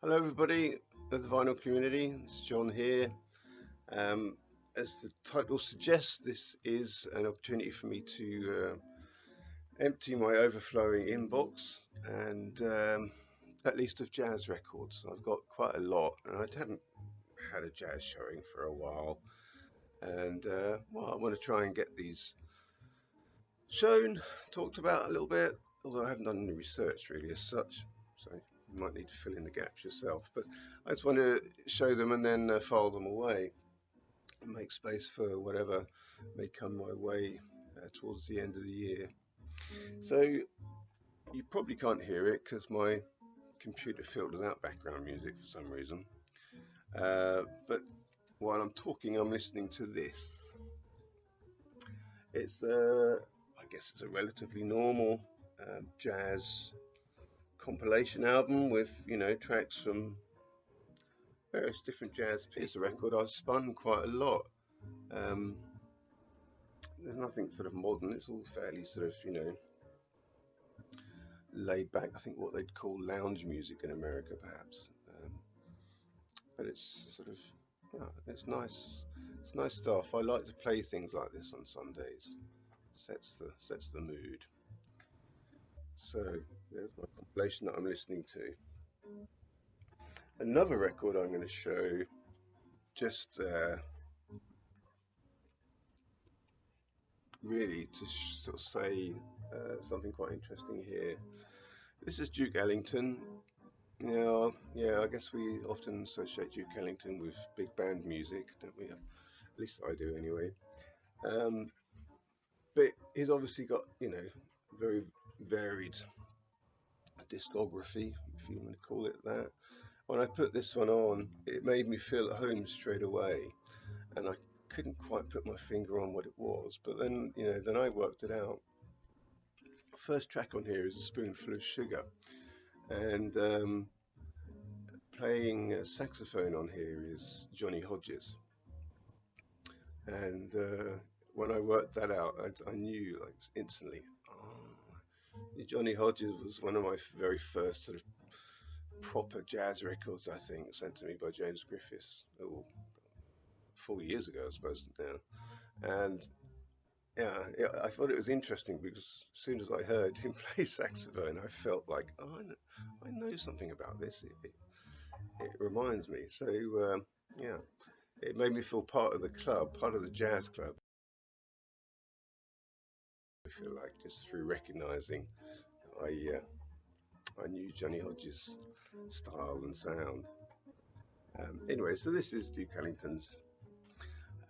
Hello, everybody of the vinyl community. It's John here. Um, as the title suggests, this is an opportunity for me to empty my overflowing inbox and at least of jazz records. I've got quite a lot, and I haven't had a jazz showing for a while. And I want to try and get these shown, talked about a little bit, although I haven't done any research really as such. So you might need to fill in the gaps yourself. But I just want to show them and then file them away and make space for whatever may come my way towards the end of the year. So you probably can't hear it because my computer filters out background music for some reason. But while I'm talking, I'm listening to this. It's, I guess, it's a relatively normal jazz compilation album with tracks from various different jazz pieces. It's a record I've spun quite a lot. There's nothing sort of modern. It's all fairly sort of laid back. I think what they'd call lounge music in America, perhaps. But it's sort of it's nice. It's nice stuff. I like to play things like this on Sundays. Sets the mood. So there's my compilation that I'm listening to. Another record I'm going to show, just really to sort of say something quite interesting here. This is Duke Ellington. Now, yeah, I guess we often associate Duke Ellington with big band music, don't we? At least I do anyway. But he's obviously got, very varied discography, if you want to call it that. When I put this one on, it made me feel at home straight away, and I couldn't quite put my finger on what it was. But then, then I worked it out. First track on here is A Spoonful of Sugar, and playing saxophone on here is Johnny Hodges. And when I worked that out, I knew like instantly. Johnny Hodges was one of my very first sort of proper jazz records, I think, sent to me by James Griffiths, 4 years ago, I suppose now. And yeah, I thought it was interesting because as soon as I heard him play saxophone, I felt like, I know something about this. It reminds me. So yeah, it made me feel part of the club, part of the jazz club. I feel like just through recognizing I knew Johnny Hodges' style and sound. Anyway, so this is Duke Ellington's,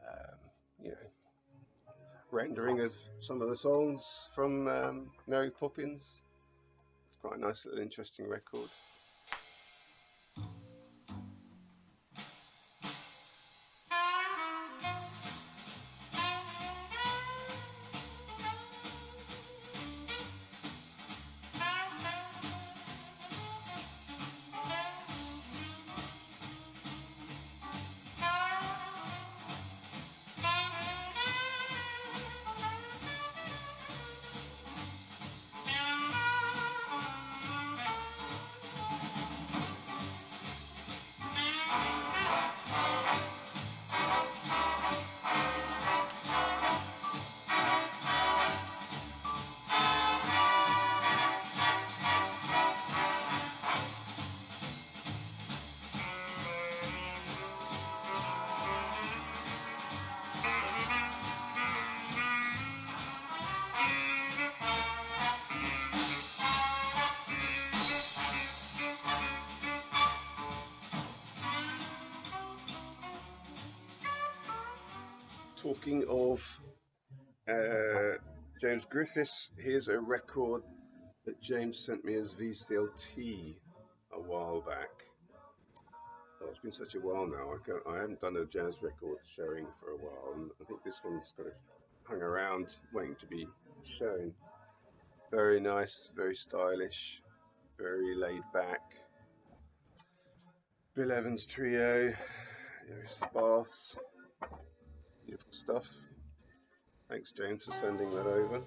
um, you know, rendering of some of the songs from Mary Poppins. It's quite a nice little interesting record. Talking of James Griffiths, here's a record that James sent me as VCLT a while back. Oh, it's been such a while now. I haven't done a jazz record showing for a while, and I think this one's kind of hung around waiting to be shown. Very nice, very stylish, very laid back. Bill Evans Trio, very sparse, beautiful stuff. Thanks, James, for sending that over.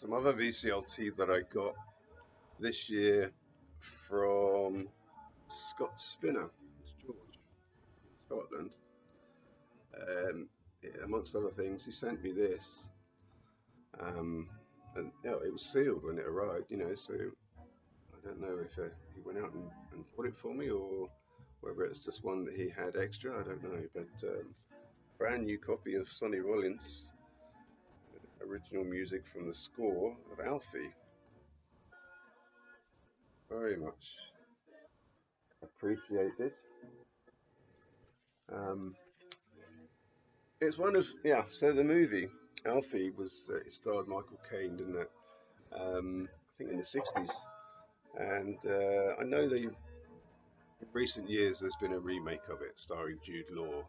some other VCLT that I got this year from Scott Spinner, it's George, Scotland. Yeah, amongst other things, he sent me this, um, and it was sealed when it arrived. So I don't know if he went out and bought it for me or whether it's just one that he had extra. I don't know, but brand new copy of Sonny Rollins' original music from the score of Alfie. Very much appreciated. Um, it's one of So the movie Alfie was it starred Michael Caine, didn't it? I think in the '60s, and I know that in recent years there's been a remake of it starring Jude Law.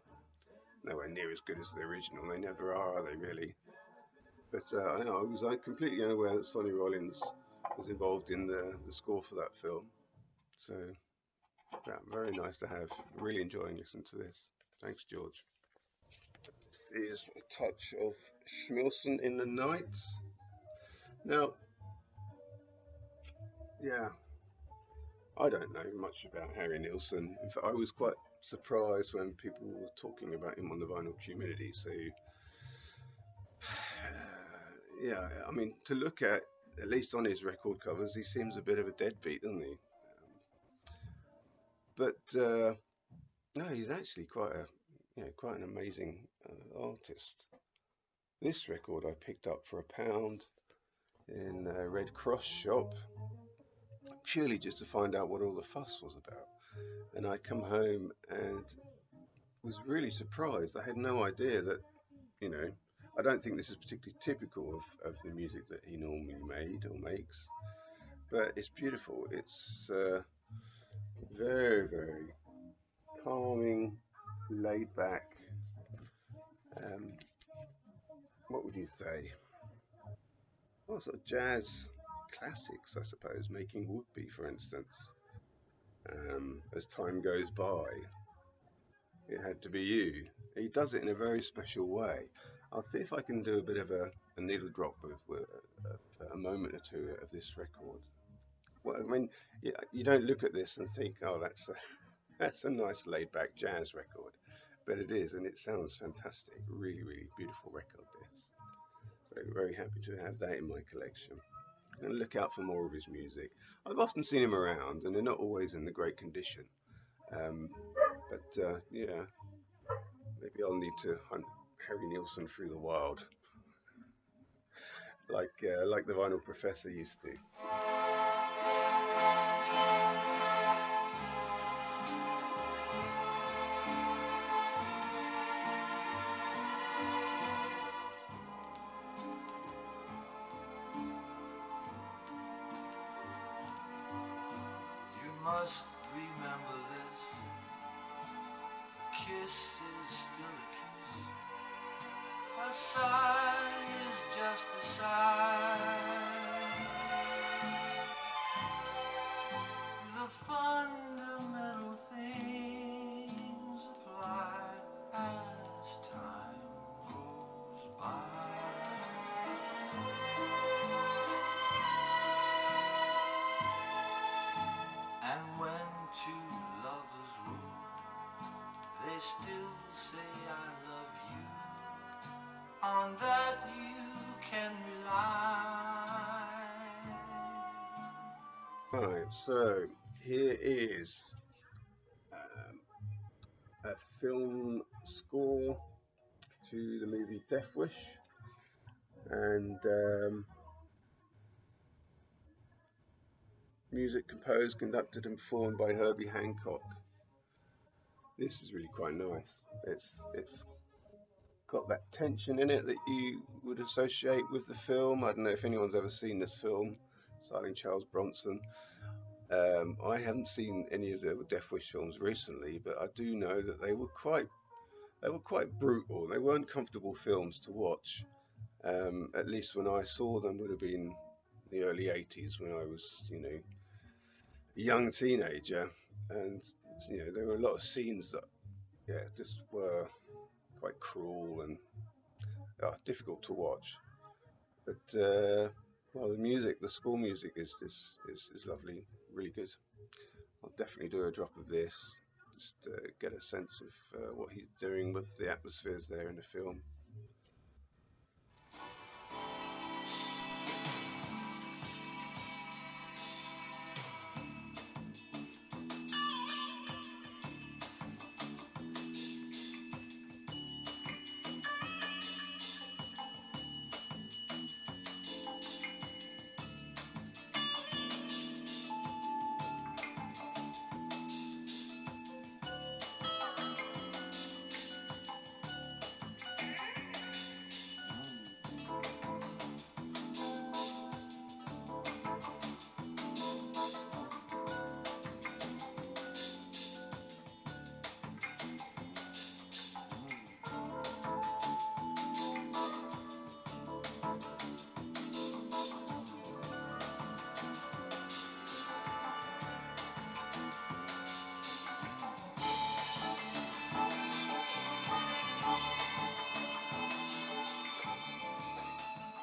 Nowhere near as good as the original. They never are they really? But I was completely unaware that Sonny Rollins was involved in the score for that film. So yeah, very nice to have. Really enjoying listening to this. Thanks, George. This is a touch of Schmilson in the night. Now, yeah, I don't know much about Harry Nilsson. In fact, I was quite surprised when people were talking about him on the vinyl community. So, yeah, I mean, to look at least on his record covers, he seems a bit of a deadbeat, doesn't he? But no, he's actually quite an amazing artist. This record I picked up for £1 in a Red Cross shop, purely just to find out what all the fuss was about. And I come home and was really surprised. I had no idea that, you know, I don't think this is particularly typical of the music that he normally made or makes, but it's beautiful. It's very, very calming, laid back. Um, what would you say? Well, sort of jazz classics, I suppose, making Woodby, for instance. As time goes by, it had to be you. He does it in a very special way. I'll see if I can do a bit of a needle drop with a moment or two of this record. Well, I mean, you don't look at this and think, oh, that's a nice laid back jazz record, but it is, and it sounds fantastic. Really, really beautiful record. This. So very happy to have that in my collection. And look out for more of his music. I've often seen him around, and they're not always in the great condition. Um, but yeah, maybe I'll need to hunt Harry Nilsson through the wild, like the Vinyl Professor used to. You must remember this. A kiss is still a kiss. A sigh is just a sigh. The fundamental things apply as time goes by. And when two lovers woo, they still say I love you. On that you can rely. Right, so here is a film score to the movie Death Wish, and music composed, conducted, and performed by Herbie Hancock. This is really quite nice. It's got that tension in it that you would associate with the film. I don't know if anyone's ever seen this film, starring Charles Bronson. I haven't seen any of the Death Wish films recently, but I do know that they were quite brutal. They weren't comfortable films to watch. At least when I saw them would have been the early '80s when I was, a young teenager, and there were a lot of scenes that just were quite cruel and difficult to watch. But Well, the score music is lovely, really good. I'll definitely do a drop of this, just get a sense of what he's doing with the atmospheres there in the film.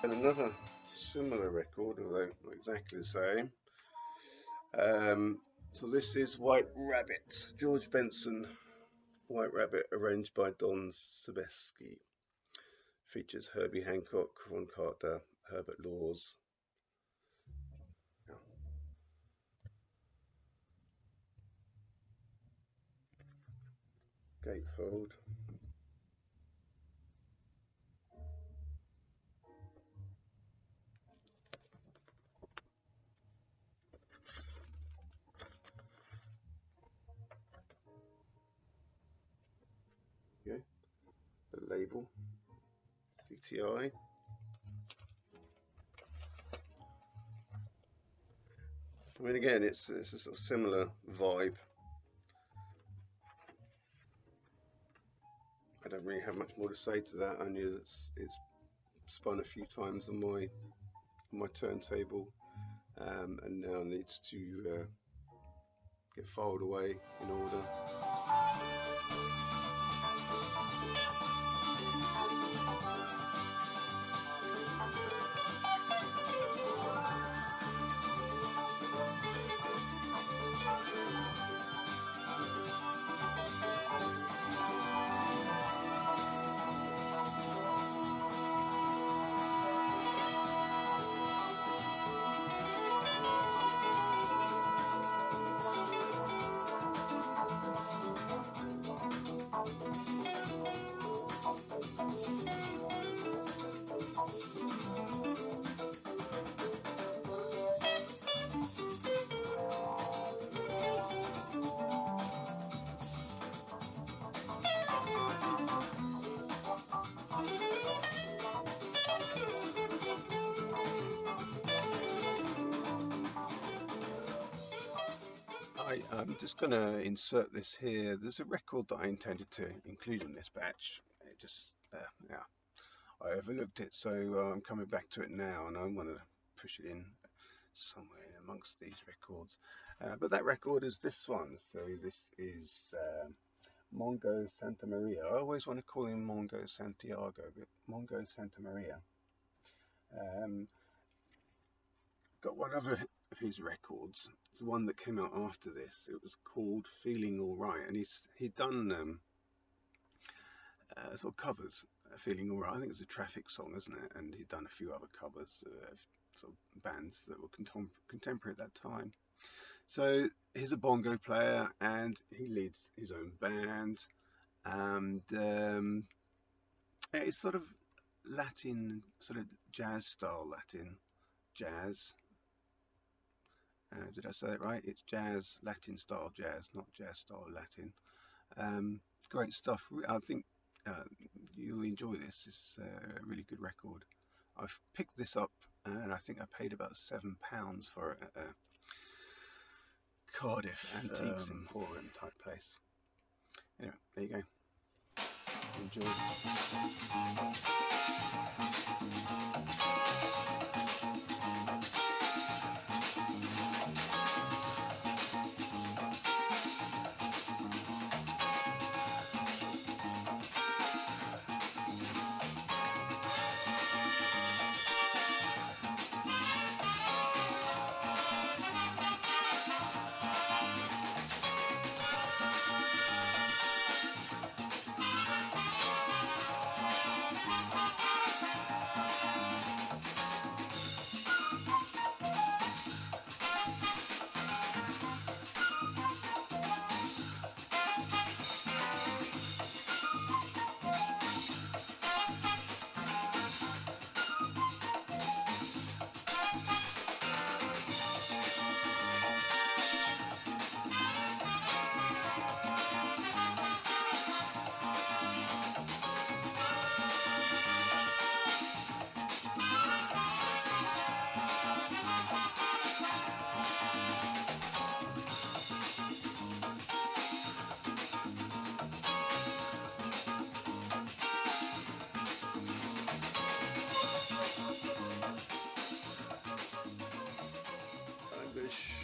And another similar record, although not exactly the same. Um, so this is White Rabbit, George Benson, White Rabbit, arranged by Don Sebesky. Features Herbie Hancock, Ron Carter, Herbert Laws. Gatefold. Okay. The label, CTI. I mean, again, it's a sort of similar vibe. I don't really have much more to say to that. Only that it's spun a few times on my turntable, and now needs to get filed away in order. I'm just going to insert this here. There's a record that I intended to include in this batch. It just, yeah, I overlooked it, so I'm coming back to it now, and I want to push it in somewhere amongst these records. But that record is this one. So this is Mongo Santa Maria. I always want to call him Mongo Santiago, but Mongo Santa Maria. Got one other of his records. It's the one that came out after this. It was called Feeling All Right, and he'd done sort of covers. Feeling All Right. I think it's a Traffic song, isn't it? And he'd done a few other covers of sort of bands that were contemporary at that time. So he's a bongo player, and he leads his own band, and it's sort of Latin, sort of jazz style Latin jazz. Did I say it right? It's jazz, Latin style jazz, not jazz style Latin. Great stuff. I think you'll enjoy this. It's a really good record. I've picked this up, and I think I paid about £7 for it at a Cardiff Antiques Emporium type place. Anyway, there you go. Enjoy.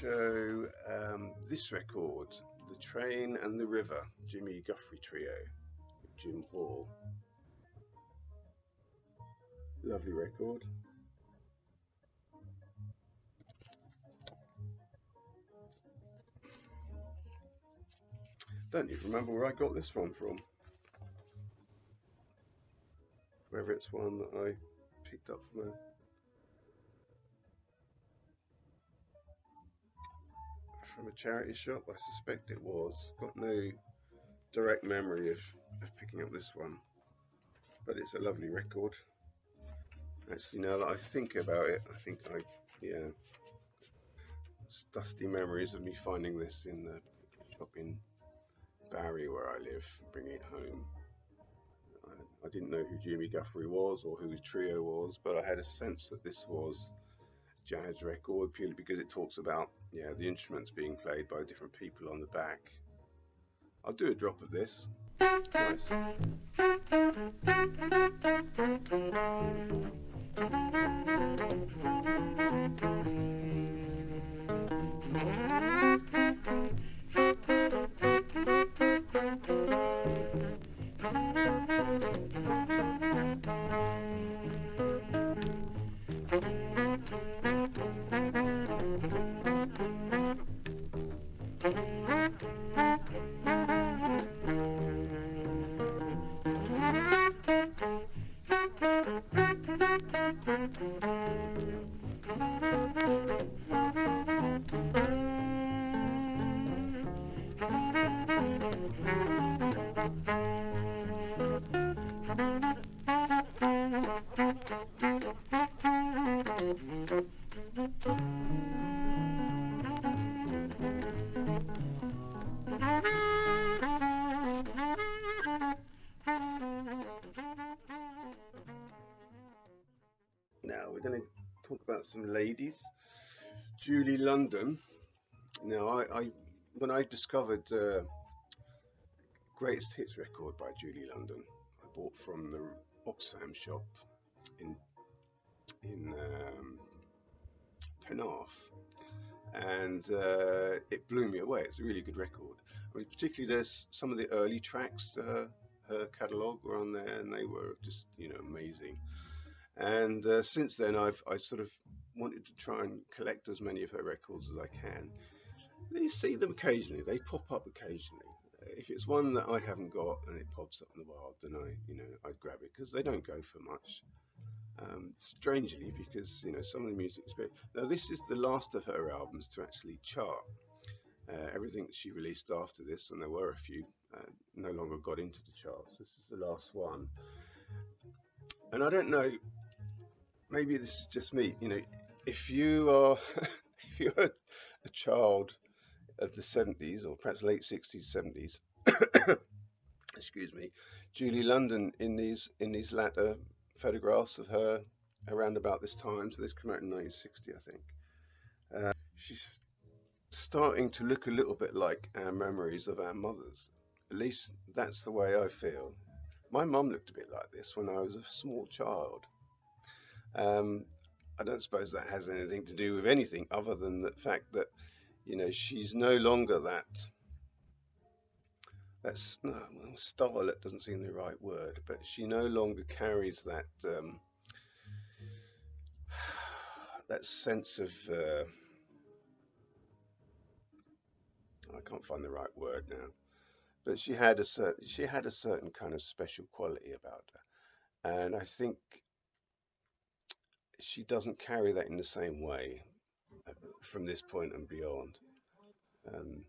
show this record, The Train and the River, Jimmy Guthrie Trio, Jim Hall. Lovely record. Don't even remember where I got this one from. Whether it's one that I picked up from a charity shop, I suspect it was. Got no direct memory of picking up this one, but it's a lovely record. Actually, now that I think about it, I think yeah, it's dusty memories of me finding this in the shop in Barry where I live, bringing it home. I didn't know who Jimmy Guthrie was or who his trio was, but I had a sense that this was a jazz record purely because it talks about the instruments being played by different people on the back. I'll do a drop of this. Nice. Now we're going to talk about some ladies. Julie London. Now, when I discovered Greatest Hits record by Julie London, I bought from the Oxfam shop in Penarth, and it blew me away. It's a really good record. I mean, particularly there's some of the early tracks to her catalogue were on there, and they were just amazing. And since then, I've sort of wanted to try and collect as many of her records as I can. You see them occasionally; they pop up occasionally. If it's one that I haven't got and it pops up in the wild, then I'd grab it because they don't go for much. Strangely, because some of the music is very. Now, this is the last of her albums to actually chart. Everything that she released after this, and there were a few, no longer got into the charts. This is the last one, and I don't know. Maybe this is just me. If you are if you're a child of the 70s or perhaps late 60s, 70s, excuse me, Julie London in these latter photographs of her around about this time. So this came out in 1960, I think. She's starting to look a little bit like our memories of our mothers. At least that's the way I feel. My mum looked a bit like this when I was a small child. I don't suppose that has anything to do with anything other than the fact that she's no longer that's no, well, style. It doesn't seem the right word, but she no longer carries that that sense of I can't find the right word now. But she had a certain kind of special quality about her, and I think she doesn't carry that in the same way from this point and beyond. Um,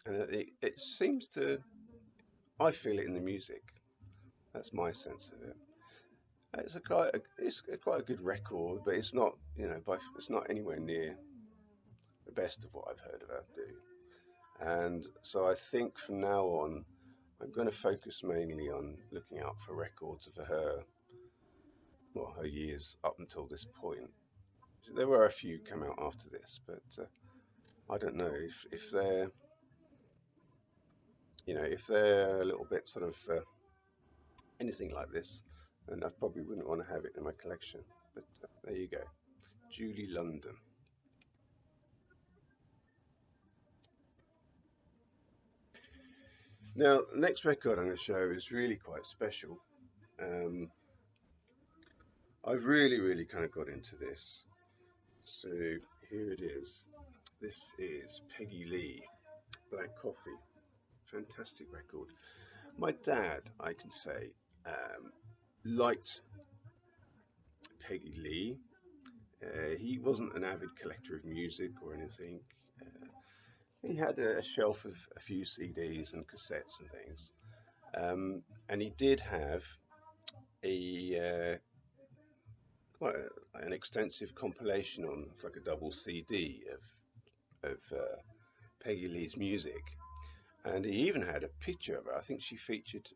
and it seems to, I feel it in the music. That's my sense of it. It's quite a good record, but it's not it's not anywhere near the best of what I've heard of her do. And so I think from now on, I'm going to focus mainly on looking out for records of her years up until this point. There were a few come out after this, but I don't know if they're if they're a little bit sort of anything like this, then I probably wouldn't want to have it in my collection. But there you go, Julie London. Now, the next record I'm going to show is really quite special. Um, I've really kind of got into this. So here it is. This is Peggy Lee, Black Coffee. Fantastic record. My dad, I can say, liked Peggy Lee. He wasn't an avid collector of music or anything. Uh, he had a shelf of a few CDs and cassettes and things. And he did have a quite an extensive compilation on like a double CD of Peggy Lee's music, and he even had a picture of her. I think she featured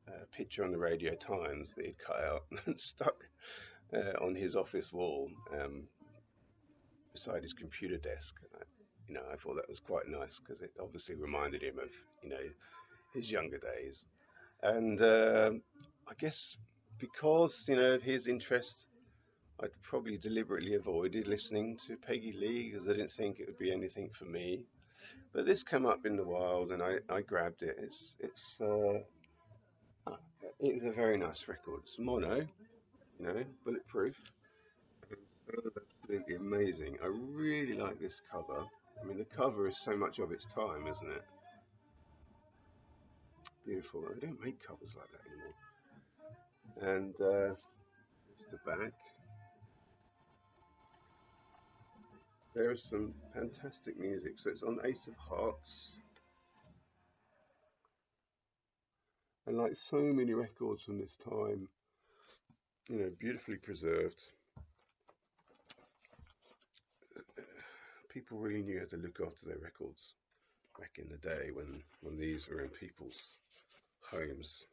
a picture on the Radio Times that he'd cut out and stuck on his office wall beside his computer desk. I thought that was quite nice because it obviously reminded him of his younger days, and I guess because of his interest, I'd probably deliberately avoided listening to Peggy Lee because I didn't think it would be anything for me. But this came up in the wild, and I grabbed it. It's a very nice record. It's mono, bulletproof. It sounds absolutely amazing. I really like this cover. I mean, the cover is so much of its time, isn't it? Beautiful. They don't make covers like that anymore. And it's the back. There is some fantastic music. So it's on Ace of Hearts. And like so many records from this time, beautifully preserved. People really knew how to look after their records back in the day when these were in people's homes.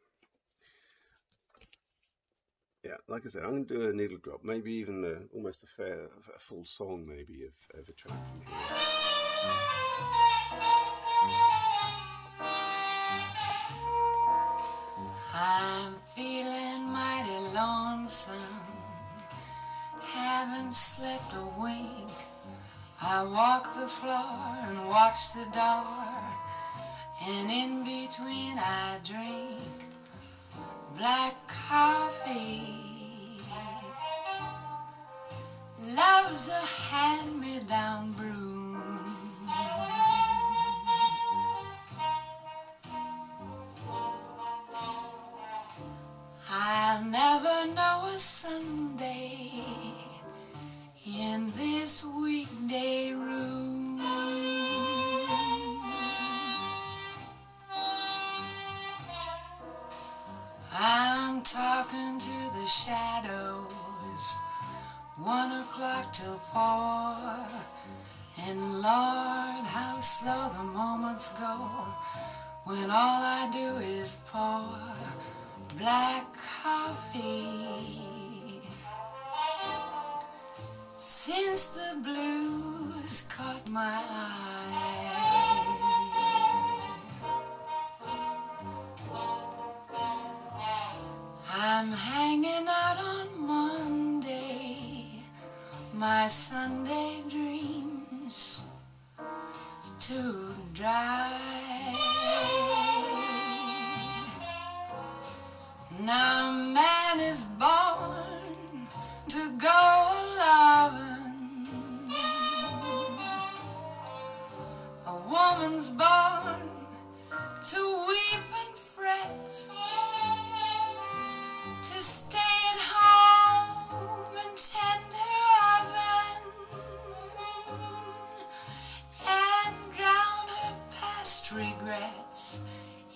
Yeah, like I said, I'm going to do a needle drop, maybe even almost a full song, maybe of a track from here. I'm feeling mighty lonesome, haven't slept a wink. I walk the floor and watch the door, and in between I drink black coffee. Love's a hand-me-down brew. I'll never know a Sunday in this weekday room. I'm talking to the shadows, 1 o'clock till 4, and Lord, how slow the moments go when all I do is pour black coffee. Since the blues caught my eye, I'm hanging out on Monday, my Sunday dreams too dry. Now man is born to go a-lovin', a woman's born to weep and fret, to stay at home and tend her oven, and drown her past regrets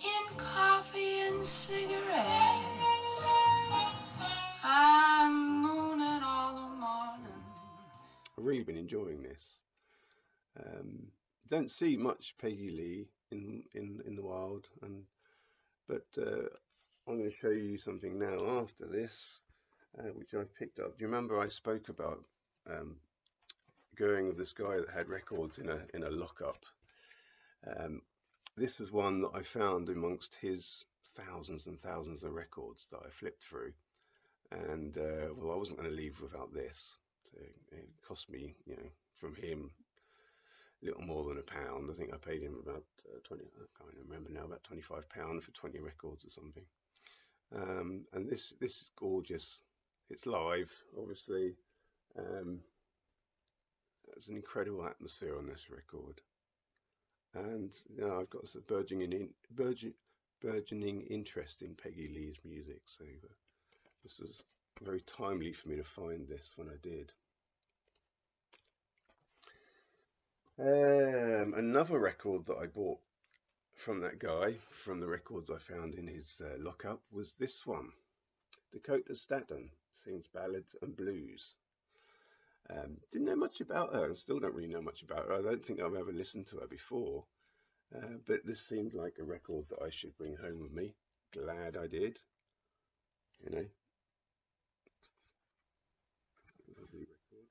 in coffee and cigarettes. I'm mooning all the morning. I've really been enjoying this. Don't see much Peggy Lee in the wild, but I'm going to show you something now after this, which I picked up. Do you remember I spoke about um, going with this guy that had records in a lockup? Um, this is one that I found amongst his thousands and thousands of records that I flipped through, and well, I wasn't going to leave without this. So it cost me, from him, little more than £1. I think I paid him about 20. I can't remember now, about £25 for 20 records or something. And this is gorgeous. It's live, obviously. There's an incredible atmosphere on this record, and I've got a burgeoning interest in Peggy Lee's music. So this was very timely for me to find this when I did. Another record that I bought from that guy, from the records I found in his lockup, was this one. Dakota Staton sings ballads and blues. Didn't know much about her, and still don't really know much about her. I don't think I've ever listened to her before, but this seemed like a record that I should bring home with me. Glad I did. You know, lovely record,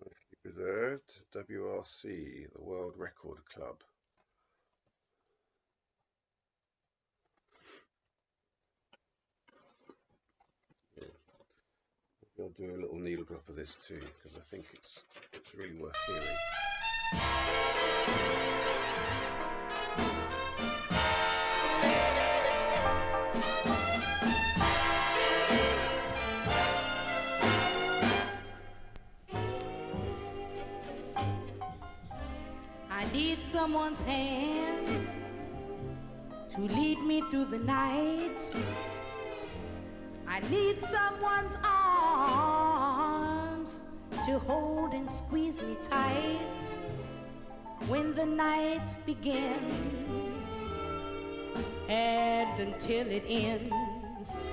nicely preserved. WRC, the World Record Club. Yeah. I'll do a little needle drop of this too, because I think it's really worth hearing. I need someone's hands to lead me through the night. I need someone's arms to hold and squeeze me tight when the night begins and until it ends.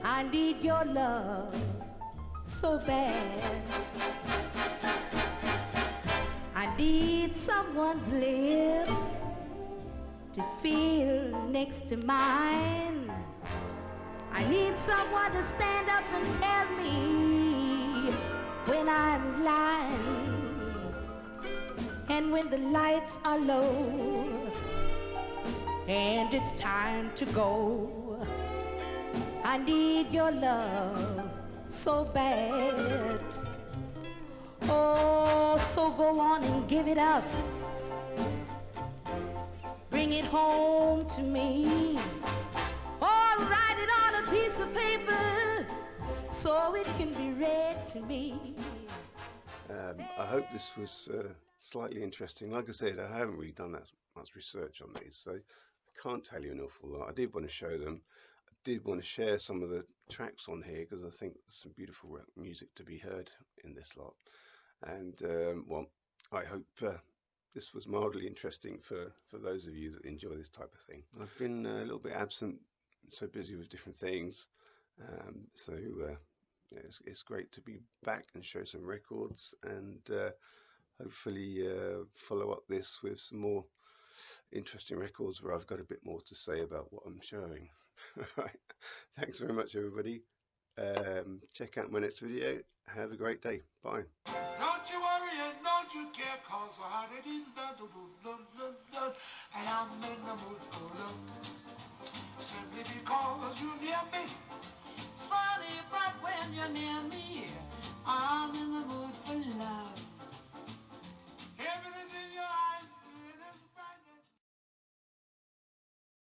I need your love so bad. I need someone's lips to feel next to mine. I need someone to stand up and tell me when I'm lying and when the lights are low and it's time to go. I need your love so bad. Oh, so go on and give it up. Bring it home to me. Or write it on a piece of paper so it can be read to me. I hope this was slightly interesting. Like I said, I haven't really done that much research on these, so I can't tell you an awful lot. I did want to show them. I did want to share some of the tracks on here because I think there's some beautiful music to be heard in this lot. And well, I hope this was mildly interesting for those of you that enjoy this type of thing. I've been a little bit absent, so busy with different things. So it's great to be back and show some records, and hopefully follow up this with some more interesting records where I've got a bit more to say about what I'm showing. Right. Thanks very much, everybody. Check out my next video. Have a great day. Bye. Don't you worry and don't you care, cause I did and I'm in the mood for love. Simply because you're near me. Funny, but when you're near me, I'm in the mood for love.